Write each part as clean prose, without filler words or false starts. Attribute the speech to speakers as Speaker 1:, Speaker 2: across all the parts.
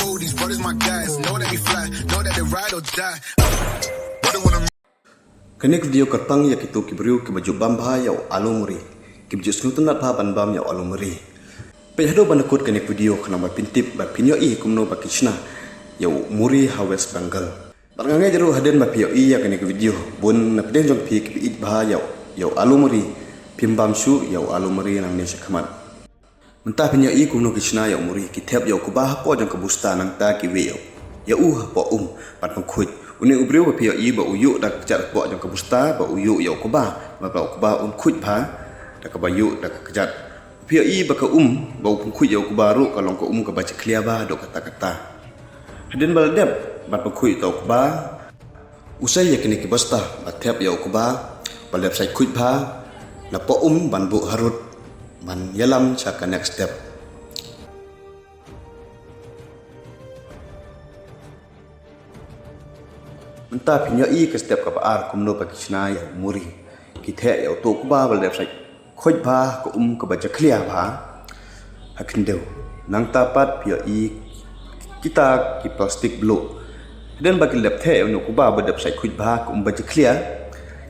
Speaker 1: move, these brothers my guys. Know that we fly, know that they ride or die.
Speaker 2: Kini video kertang ya kitu kibriu ke baju bamba ya alumuri kibju snutan na pa banbam ya alumuri pehado banakut kini video kana ba pintip ba pinyo I kumno ba kishna ya muri ha West Bengal barngange jeru haden ba pio I ya kini video bun na peden jong pi ki ba ya alumuri pimbam su ya alumuri nang ne shakaman mentah pinyo I kumno kishna ya muri kitep ya kubah po jong kabusta nang ta ki we ya po pat mangkhuj uni ubriu ba pio I ba uyu dak jar po jong kabusta ba uyu ya kubah ba kubah khuj ba dak ba yu dak kejat pio I ba ka ba khuj ya kubah ru kalong ka ka baca clear ba dok kata-kata hadin baldep ba khuj ta kubah usai ya kini kibasta ba tep ya kubah baldep sai khuj ba na po ban bu harut ban yalam cha ka next step entah pinyo I ke step ka baar kumno pa kishna ya muri kithe ya to kuba bal dep sai khoj ba ko ka baja clear ba hakindeu nang tapat pio I kita ki plastic blue den ba ki lep the no kuba ba dep sai khoj ba ko baja clear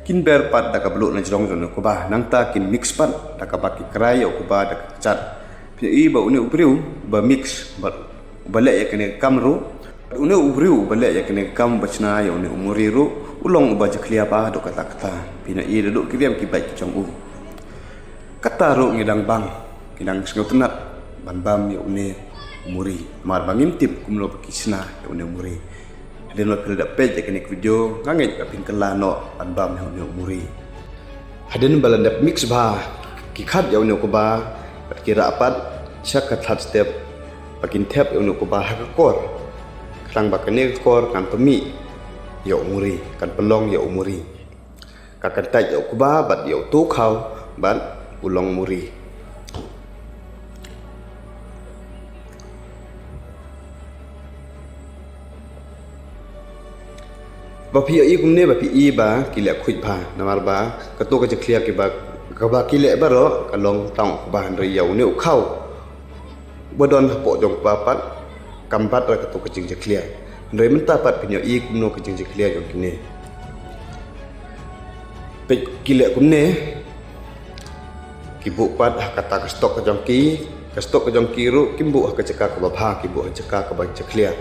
Speaker 2: kin ber pat da ka blue na jrong no kuba nang ta kin mix pat da ka ba ki krai ya kuba da chat pio I ba uni upriu ba mix ba le ya kene kamru une ubriu balik ya kene kam bachna ya une umuriru ulong ubaja clear ba do kata-kata pina I duduk kiriam ki baik chong u kata ru ngidang bang kidang sngotenat banbam ya une umuri mar bangim tip kumlo pakisna ya une umuri den lo pilda page ya kene video nganget ka pin kelano banbam ya une umuri haden balandap mix ba ki khat ya une ko ba kira apat syakat hat step pakin tap ya une ko ba hakor Lang bakane kor kan pemi ya umuri kan pelong ya umuri kakan taj ya kuba bat ya tu khau bat ulong muri bapi I kumne bapi I ba kile khuj ba namar ba kato ka clear ke ba ka ba kile ba ro kalong tang ba ri ya ne khau bodon po jong ba pat kampat ra kato kecing je clear ndoi menta pat pinyo I kumno kecing je clear jong kini pe kile kumne kibu pat kata ka stok jong ki ru kimbu ka ceka ka ba kibu ceka ka ba je clear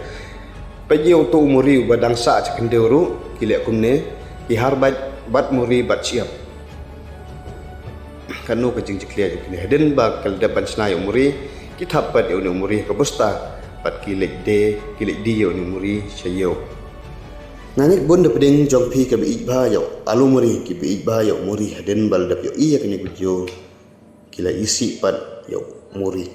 Speaker 2: pe je to umuri badang sa cekendeu ru kile kumne ki harbat bat muri bat siap kanu kecing je clear jong kini den ba kal depan snai umuri kitap pat ya umuri ka busta pat kilek di yo ni muri chayo nangit bon dap ding jong pi ka bi ba yo alumuri ki bi ba yo muri den bal dap yo iya kini video kila isi pat yo muri